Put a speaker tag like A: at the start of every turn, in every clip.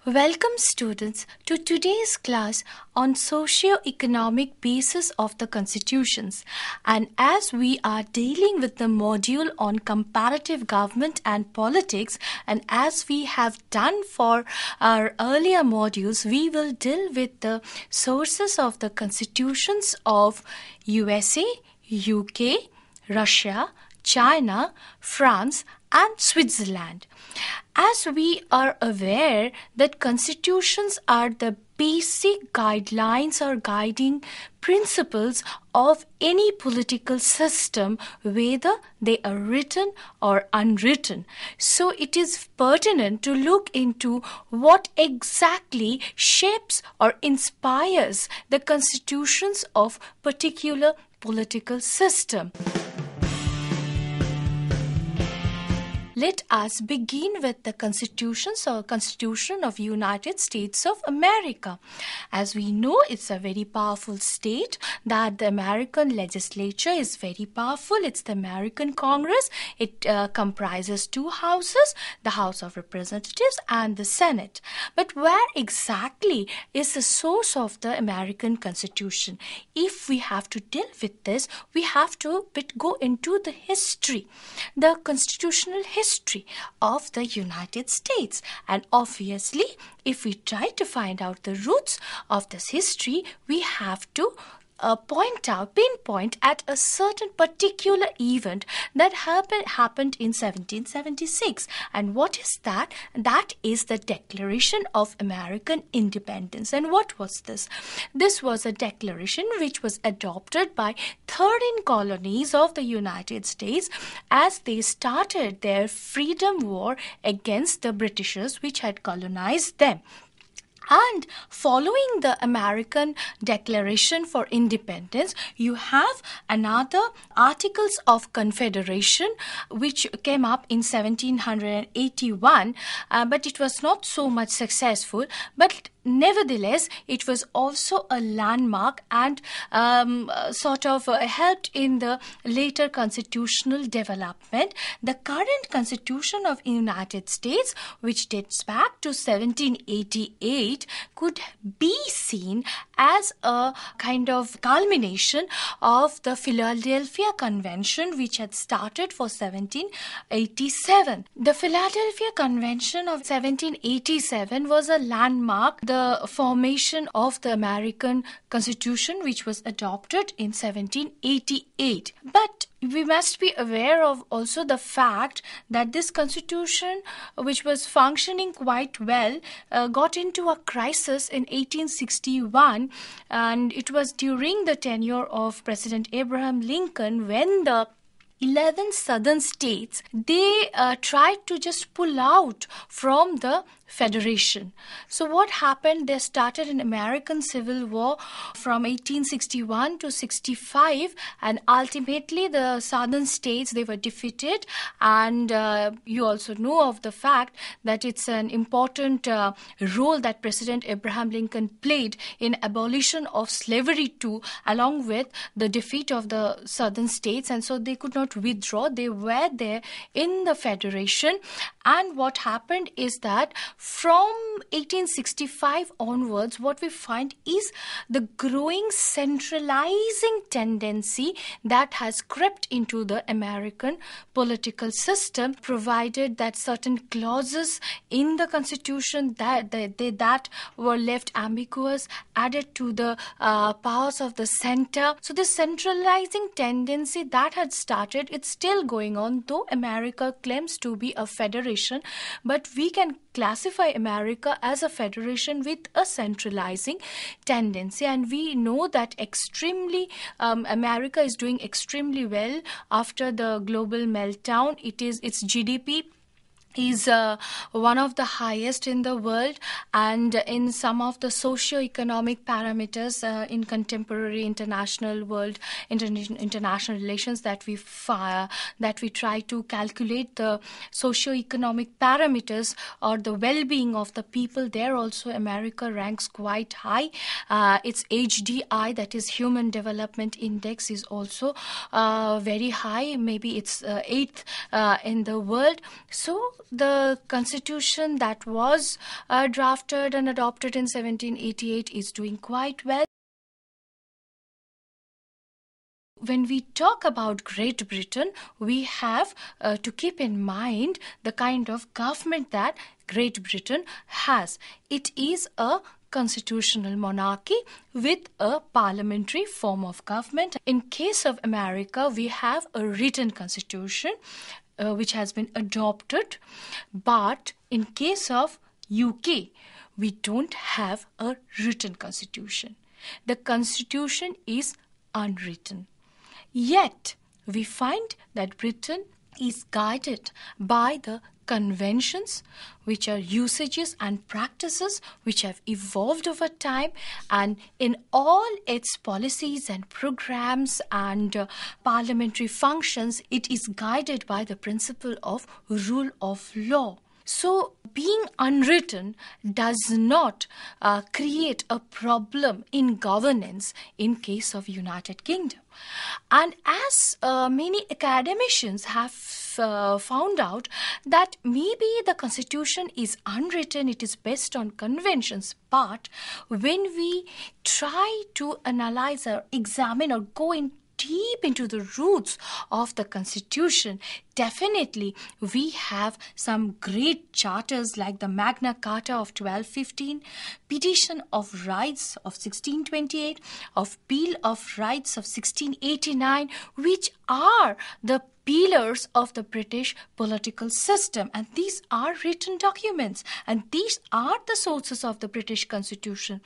A: Welcome students to today's class on socio-economic basis of the constitutions, and as we are dealing with the module on comparative government and politics, and as we have done for our earlier modules, we will deal with the sources of the constitutions of USA, UK, Russia, China, France and Switzerland. As we are aware that constitutions are the basic guidelines or guiding principles of any political system, whether they are written or unwritten. So it is pertinent to look into what exactly shapes or inspires the constitutions of particular political system. Let us begin with the constitutions or Constitution of United States of America. As we know, it's a very powerful state, that the American legislature is very powerful. It's the American Congress. It comprises two houses, the House of Representatives and the Senate. But where exactly is the source of the American Constitution? If we have to deal with this, we have to go into the history, the constitutional history of the United States. And obviously, if we try to find out the roots of this history, we have to pinpoint at a certain particular event that happened in 1776. And what is that? That is the Declaration of American Independence. And what was this? This was a declaration which was adopted by 13 colonies of the United States as they started their freedom war against the Britishers which had colonized them. And following the American Declaration for Independence, you have another Articles of Confederation which came up in 1781, but it was not so much successful. But nevertheless, it was also a landmark and helped in the later constitutional development. The current Constitution of the United States, which dates back to 1788, could be seen as a kind of culmination of the Philadelphia Convention, which had started for 1787. The Philadelphia Convention of 1787 was a landmark, the formation of the American Constitution, which was adopted in 1788. But we must be aware of also the fact that this constitution, which was functioning quite well, got into a crisis in 1861, and it was during the tenure of President Abraham Lincoln when the 11 southern states, they tried to just pull out from the Federation. So what happened? They started an American Civil War from 1861 to 65, and ultimately the southern states, they were defeated. And you also know of the fact that it's an important role that President Abraham Lincoln played in abolition of slavery too, along with the defeat of the southern states, and so they could not withdraw. They were there in the Federation. And what happened is that from 1865 onwards, what we find is the growing centralizing tendency that has crept into the American political system, provided that certain clauses in the Constitution that were left ambiguous, added to the powers of the center. So this centralizing tendency that had started, it's still going on, though America claims to be a federation, but we can classify America as a federation with a centralizing tendency. And we know that America is doing extremely well after the global meltdown. Its GDP is one of the highest in the world, and in some of the socio-economic parameters in contemporary international world, international relations that we try to calculate the socio-economic parameters or the well-being of the people, there also America ranks quite high. Its HDI, that is Human Development Index, is also very high. Maybe it's 8th in the world. So the constitution that was drafted and adopted in 1788 is doing quite well. When we talk about Great Britain, we have to keep in mind the kind of government that Great Britain has. It is a constitutional monarchy with a parliamentary form of government. In case of America, we have a written constitution which has been adopted, but in case of UK, we don't have a written constitution. The constitution is unwritten. Yet, we find that Britain is guided by the conventions, which are usages and practices which have evolved over time, and in all its policies and programs and parliamentary functions, it is guided by the principle of rule of law. So, being unwritten does not create a problem in governance in case of United Kingdom. And as many academicians have found out that maybe the constitution is unwritten, it is based on conventions, but when we try to analyze or examine or go in deep into the roots of the constitution, definitely we have some great charters like the Magna Carta of 1215, Petition of Rights of 1628, of Bill of Rights of 1689, which are the pillars of the British political system, and these are written documents, and these are the sources of the British Constitution.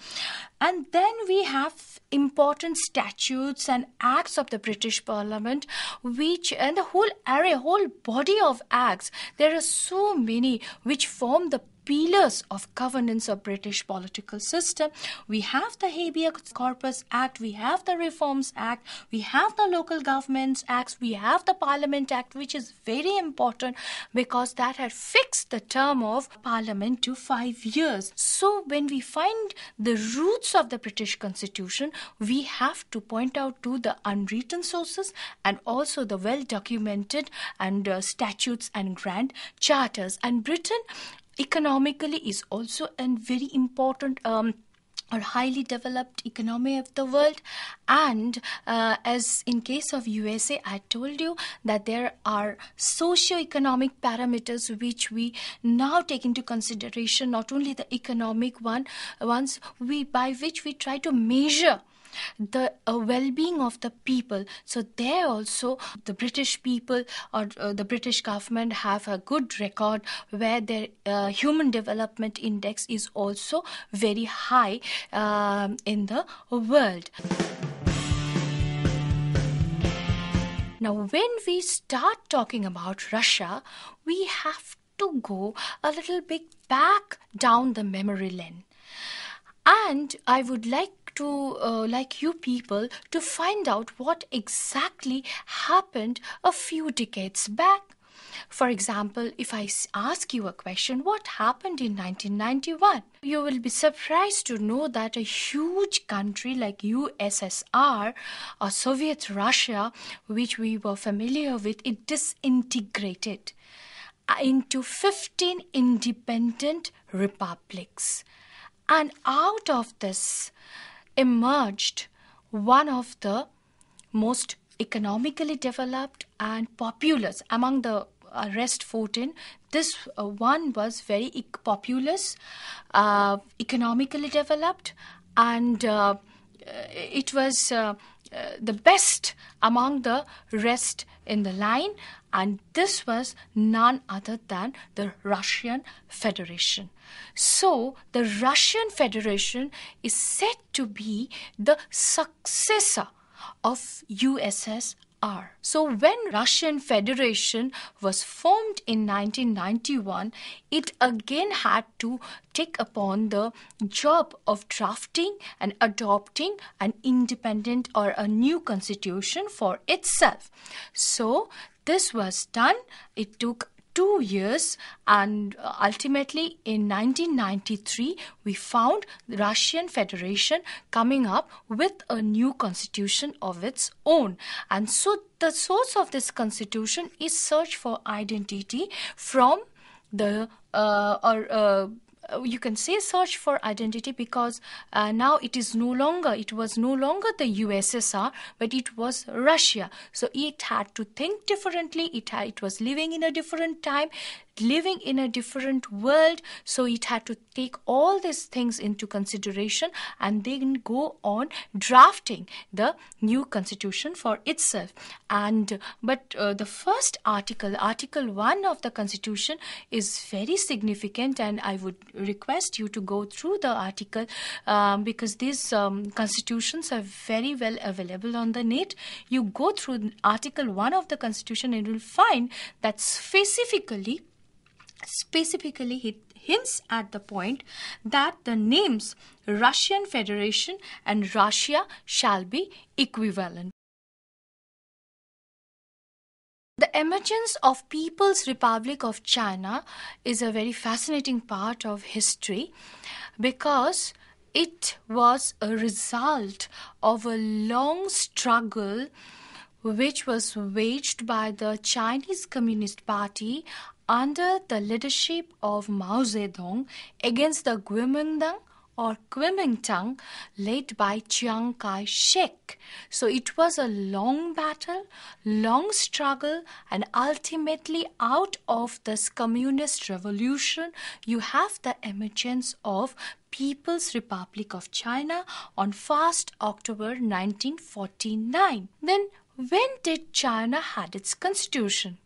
A: And then we have important statutes and acts of the British Parliament, which, and the whole array, whole body of acts, there are so many which form the pillars of governance of British political system. We have the Habeas Corpus Act, we have the Reforms Act, we have the Local Governments Acts, we have the Parliament Act, which is very important because that had fixed the term of Parliament to 5 years. So when we find the roots of the British Constitution, we have to point out to the unwritten sources and also the well-documented and statutes and grand charters. And Britain economically is also a very important or highly developed economy of the world. And as in case of USA, I told you that there are socio-economic parameters which we now take into consideration, not only the economic ones by which we try to measure the well-being of the people. So there also the British people or the British government have a good record where their human development index is also very high in the world. Now when we start talking about Russia, we have to go a little bit back down the memory lane. And I would like you people to find out what exactly happened a few decades back. For example, if I ask you a question, what happened in 1991? You will be surprised to know that a huge country like USSR or Soviet Russia, which we were familiar with, it disintegrated into 15 independent republics. And out of this emerged one of the most economically developed and populous among the rest 14. This one was very populous, economically developed, and it was the best among the rest in the line, and this was none other than the Russian Federation. So the Russian Federation is said to be the successor of USSR. So when Russian Federation was formed in 1991, it again had to take upon the job of drafting and adopting an independent or a new constitution for itself. So this was done. It took 2 years, and ultimately in 1993 we found the Russian Federation coming up with a new constitution of its own. And so the source of this constitution is search for identity from the you can say search for identity, because now it was no longer the USSR, but it was Russia. So it had to think differently. It was living in a different time, living in a different world, so it had to take all these things into consideration and then go on drafting the new constitution for itself. But the first article 1 of the constitution, is very significant, and I would request you to go through the article, because these constitutions are very well available on the net. You go through article 1 of the constitution and you will find that specifically it hints at the point that the names Russian Federation and Russia shall be equivalent. The emergence of People's Republic of China is a very fascinating part of history, because it was a result of a long struggle which was waged by the Chinese Communist Party under the leadership of Mao Zedong against the Kuomintang led by Chiang Kai-shek. So it was a long battle, long struggle, and ultimately out of this communist revolution, you have the emergence of People's Republic of China on 1st October 1949. Then when did China had its constitution?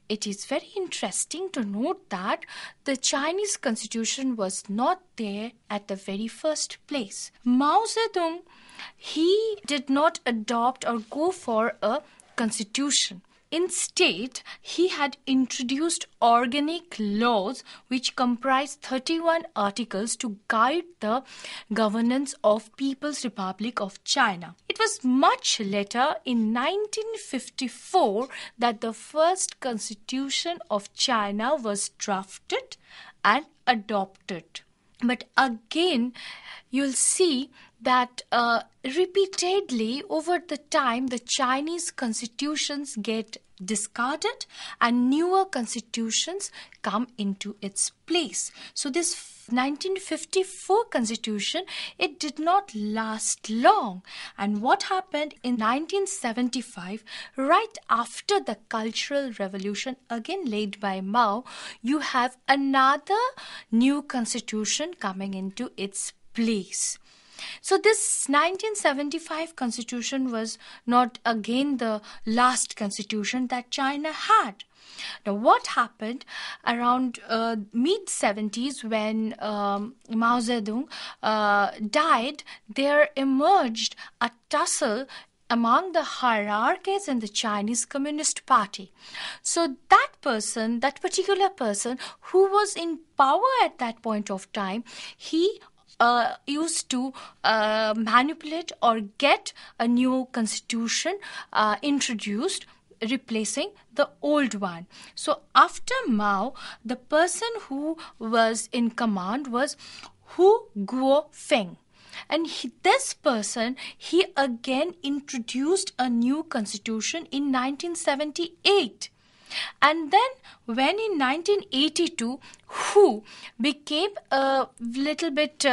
A: It is very interesting to note that the Chinese constitution was not there at the very first place. Mao Zedong, he did not adopt or go for a constitution. Instead, he had introduced organic laws which comprised 31 articles to guide the governance of People's Republic of China. It was much later, in 1954, that the first constitution of China was drafted and adopted. But again, you'll see that repeatedly over the time, the Chinese constitutions get discarded and newer constitutions come into its place. So this 1954 constitution, it did not last long. And what happened in 1975, right after the Cultural Revolution, again led by Mao, you have another new constitution coming into its place. So this 1975 constitution was not again the last constitution that China had. Now what happened around mid-70s when Mao Zedong died, there emerged a tussle among the hierarchies in the Chinese Communist Party. So that particular person who was in power at that point of time, he used to manipulate or get a new constitution introduced, replacing the old one. So after Mao, the person who was in command was Hu Guofeng. And this person, he again introduced a new constitution in 1978. And then when in 1982, Hu became a little bit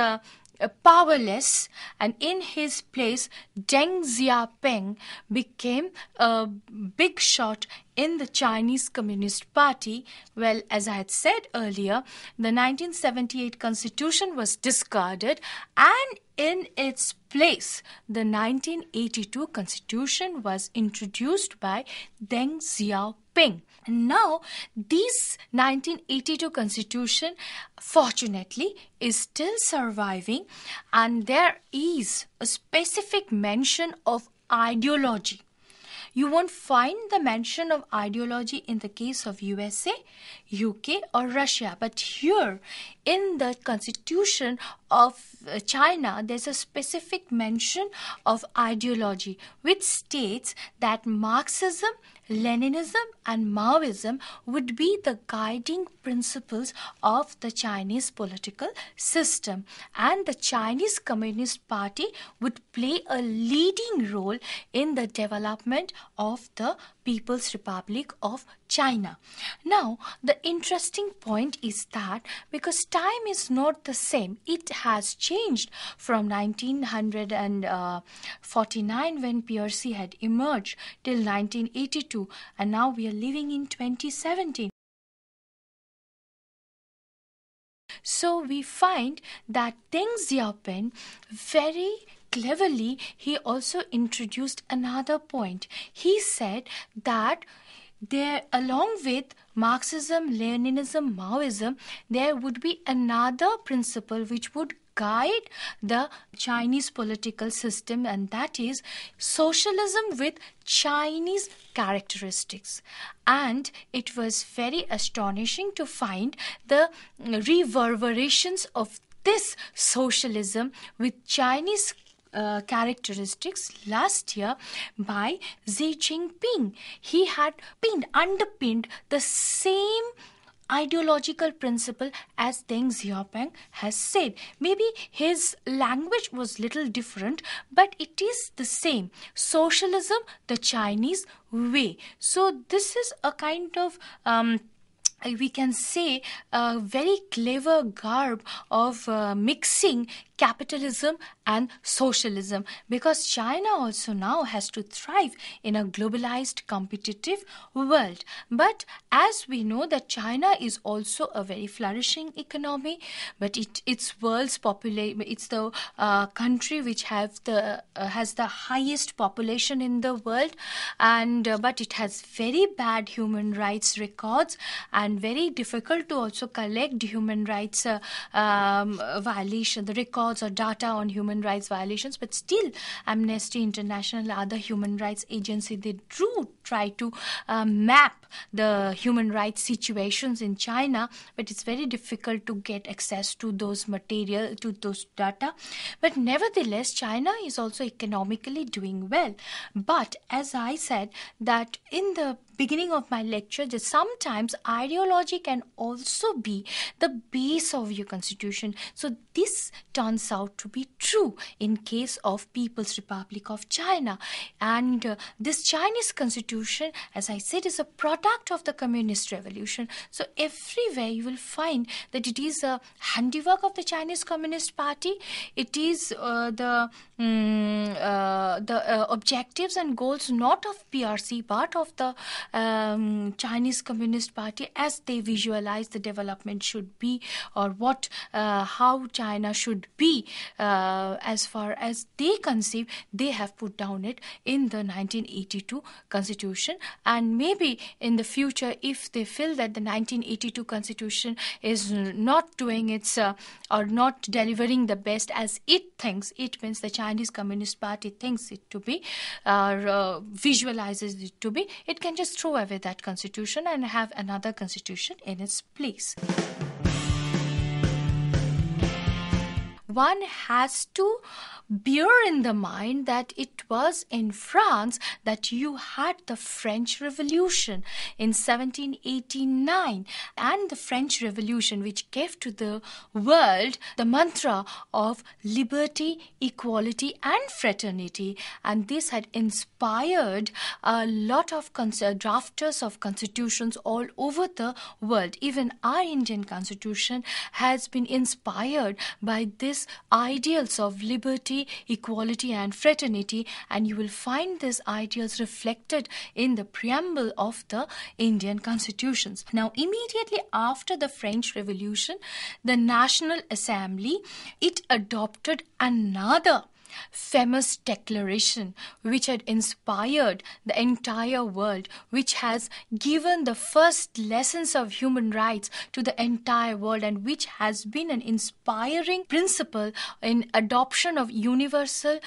A: powerless, and in his place Deng Xiaoping became a big shot in the Chinese Communist Party. Well, as I had said earlier, the 1978 constitution was discarded, and in its place the 1982 constitution was introduced by Deng Xiaoping. And now this 1982 constitution, fortunately, is still surviving, and there is a specific mention of ideology. You won't find the mention of ideology in the case of USA, UK or Russia. But here in the constitution of China, there's a specific mention of ideology, which states that Marxism, Leninism and Maoism would be the guiding principles of the Chinese political system, and the Chinese Communist Party would play a leading role in the development of the People's Republic of China. Now, the interesting point is that because time is not the same, it has changed from 1949 when PRC had emerged till 1982, and now we are living in 2017. So we find that Deng Xiaoping very cleverly, he also introduced another point. He said that there, along with Marxism, Leninism, Maoism, there would be another principle which would guide the Chinese political system, and that is socialism with Chinese characteristics. And it was very astonishing to find the reverberations of this socialism with Chinese characteristics last year by Xi Jinping. He had underpinned the same ideological principle as Deng Xiaoping has said. Maybe his language was little different, but it is the same. Socialism, the Chinese way. So this is a kind of we can say a very clever garb of mixing capitalism and socialism, because China also now has to thrive in a globalized competitive world. But as we know that China is also a very flourishing economy, but its world's population, it's the country which has the highest population in the world, and but it has very bad human rights records and very difficult to also collect human rights violation, the records or data on human rights violations. But still, Amnesty International, other human rights agency, they do try to map the human rights situations in China, but it's very difficult to get access to those material, to those data. But nevertheless, China is also economically doing well. But as I said that in the beginning of my lecture, that sometimes ideology can also be the base of your constitution. So this turns out to be true in case of People's Republic of China. And this Chinese constitution, as I said, is a product of the communist revolution. So everywhere you will find that it is a handiwork of the Chinese Communist Party. It is the objectives and goals not of PRC but of the Chinese Communist Party, as they visualize the development should be, or what how China should be as far as they conceive. They have put down it in the 1982 constitution, and maybe in the future, if they feel that the 1982 constitution is not doing its or not delivering the best as it thinks, it means the Chinese Communist Party thinks it to be or visualizes it to be, it can just throw away that constitution and have another constitution in its place. One has to bear in the mind that it was in France that you had the French Revolution in 1789, and the French Revolution which gave to the world the mantra of liberty, equality and fraternity, and this had inspired a lot of drafters of constitutions all over the world. Even our Indian constitution has been inspired by these ideals of liberty, equality and fraternity, and you will find these ideals reflected in the preamble of the Indian constitutions. Now, immediately after the French Revolution, the National Assembly, it adopted another famous declaration which had inspired the entire world, which has given the first lessons of human rights to the entire world, and which has been an inspiring principle in adoption of Universal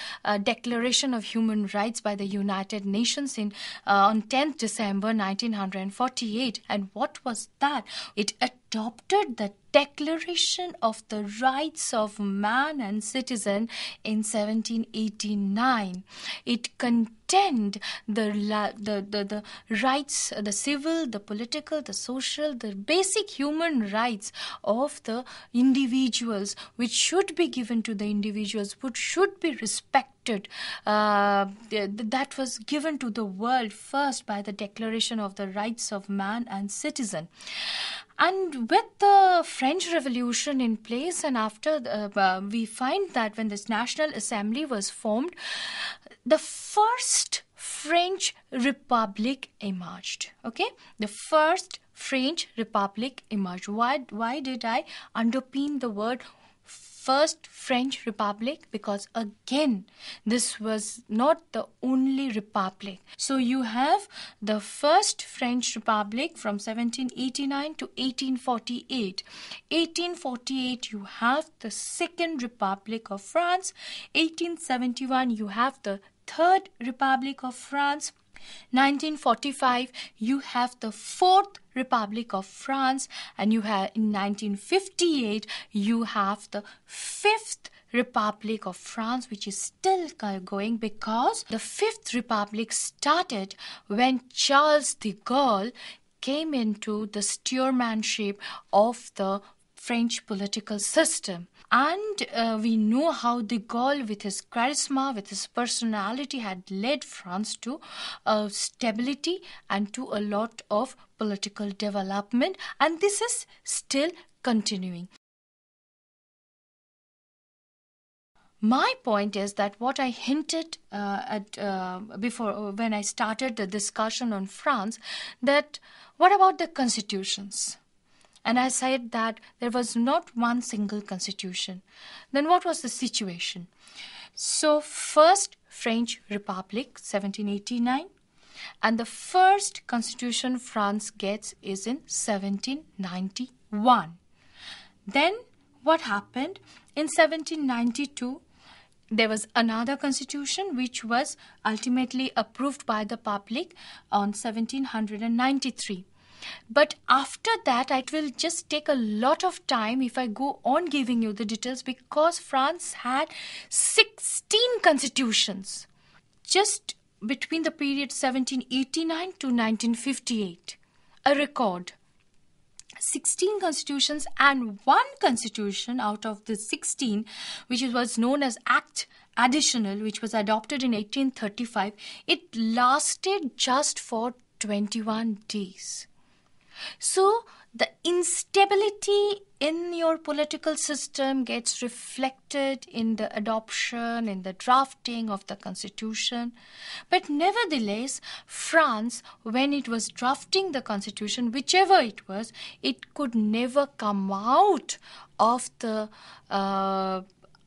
A: Declaration of Human Rights by the United Nations on 10th December 1948. And what was that? It adopted the Declaration of the Rights of Man and Citizen in 1789. It contained the rights, the civil, the political, the social, the basic human rights of the individuals, which should be given to the individuals, which should be respected. That was given to the world first by the Declaration of the Rights of Man and Citizen. And with the French Revolution in place, and after we find that when this National Assembly was formed, the first French Republic emerged. Okay, the first French Republic emerged. Why did I underpin the word First French Republic? Because again, this was not the only republic. So you have the first French Republic from 1789 to 1848. 1848 you have the Second Republic of France. 1871 you have the Third Republic of France. 1945 you have the Fourth Republic of France, and you have in 1958 you have the Fifth Republic of France, which is still going, because the Fifth Republic started when Charles de Gaulle came into the steermanship of the French political system. And we know how de Gaulle, with his charisma, with his personality, had led France to stability and to a lot of political development. And this is still continuing. My point is that what I hinted at before, when I started the discussion on France, that what about the constitutions? And I said that there was not one single constitution. Then what was the situation? So first French Republic, 1789, and the first constitution France gets is in 1791. Then what happened? In 1792, there was another constitution which was ultimately approved by the public on 1793. But after that, it will just take a lot of time if I go on giving you the details, because France had 16 constitutions just between the period 1789 to 1958. A record. 16 constitutions, and one constitution out of the 16, which was known as Act Additional, which was adopted in 1835, it lasted just for 21 days. So the instability in your political system gets reflected in the adoption, in the drafting of the constitution. But nevertheless, France, when it was drafting the constitution, whichever it was, it could never come out of the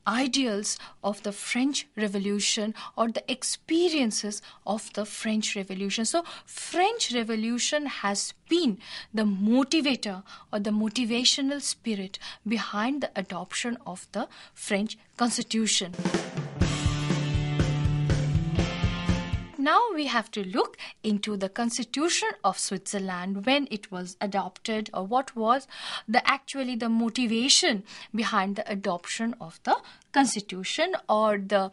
A: ideals of the French Revolution or the experiences of the French Revolution. So French Revolution has been the motivator or the motivational spirit behind the adoption of the French Constitution. Now we have to look into the Constitution of Switzerland, when it was adopted, or what was actually the motivation behind the adoption of the Constitution, or the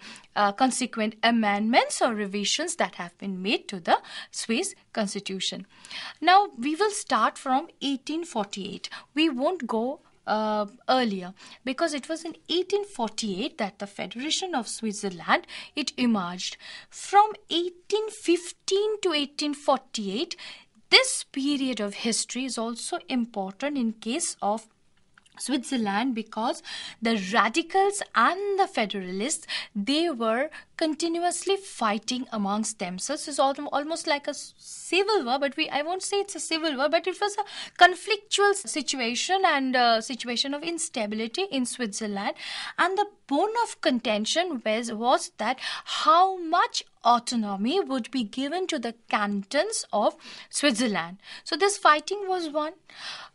A: consequent amendments or revisions that have been made to the Swiss Constitution. Now we will start from 1848. We won't go earlier, because it was in 1848 that the Federation of Switzerland, it emerged. From 1815 to 1848, this period of history is also important in case of Switzerland, because the radicals and the federalists, they were continuously fighting amongst themselves. It's almost like a civil war, but I won't say it's a civil war, but it was a conflictual situation and a situation of instability in Switzerland. And the bone of contention was that how much autonomy would be given to the cantons of Switzerland. So this fighting was one,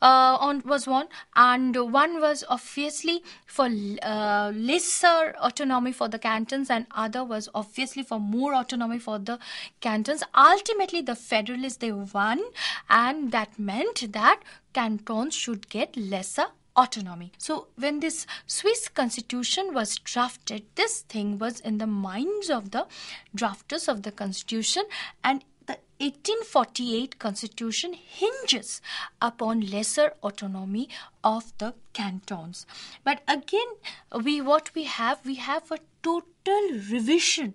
A: and one was obviously for lesser autonomy for the cantons, and other was obviously for more autonomy for the cantons. Ultimately, the Federalists, they won, and that meant that cantons should get lesser autonomy. So when this Swiss constitution was drafted, this thing was in the minds of the drafters of the constitution, and the 1848 constitution hinges upon lesser autonomy of the cantons. But again, we have a total revision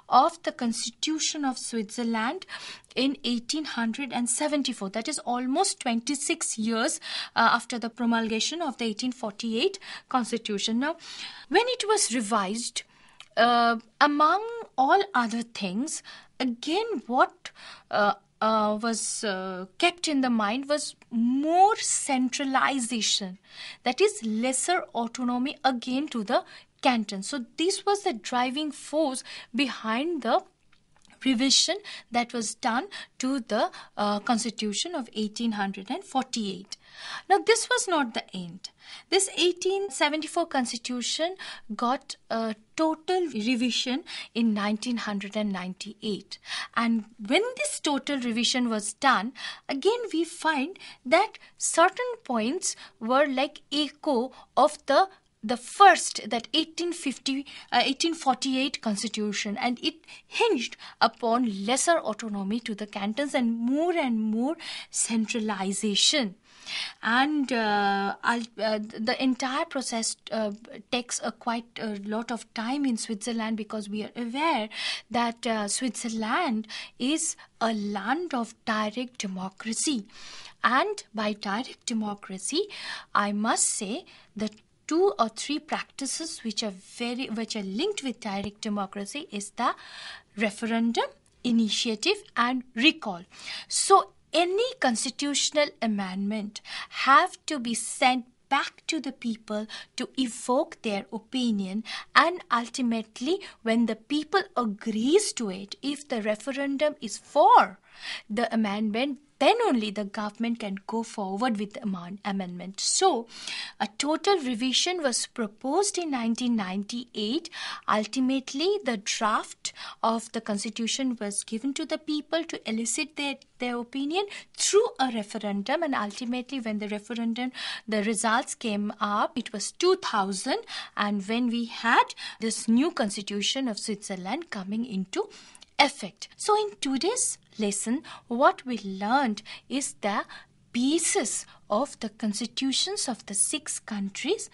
A: of the Constitution of Switzerland in 1874. That is almost 26 years after the promulgation of the 1848 Constitution. Now, when it was revised, among all other things, again what was kept in the mind was more centralization, that is lesser autonomy again to the cantons. So this was the driving force behind the revision that was done to the Constitution of 1848. Now, this was not the end. This 1874 Constitution got a total revision in 1998. And when this total revision was done, again we find that certain points were like echo of the first, that 1848 Constitution, and it hinged upon lesser autonomy to the cantons and more centralization. And the entire process takes quite a lot of time in Switzerland, because we are aware that Switzerland is a land of direct democracy. And by direct democracy, I must say that 2 or 3 practices which are linked with direct democracy is the referendum, initiative, and recall. So any constitutional amendment have to be sent back to the people to evoke their opinion, and ultimately when the people agrees to it, if the referendum is for the amendment, then only the government can go forward with the amendment. So, a total revision was proposed in 1998. Ultimately, the draft of the constitution was given to the people to elicit their opinion through a referendum, and ultimately when the referendum, the results came up, it was 2000, and when we had this new constitution of Switzerland coming into effect. So in today's lesson, what we learned is the basis of the constitutions of the 6 countries,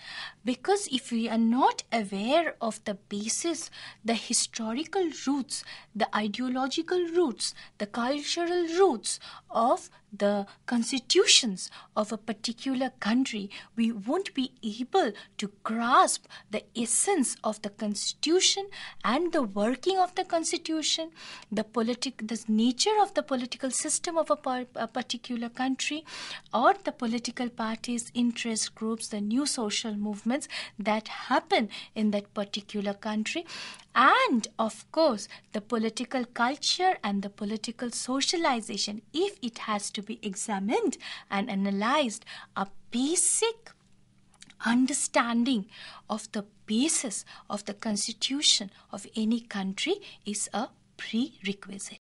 A: because if we are not aware of the basis, the historical roots, the ideological roots, the cultural roots of the constitutions of a particular country, we won't be able to grasp the essence of the constitution and the working of the constitution, the nature of the political system of a particular country, or the political parties, interest groups, the new social movements that happen in that particular country, and of course the political culture and the political socialization. If it has to be examined and analyzed, a basic understanding of the basis of the constitution of any country is a prerequisite.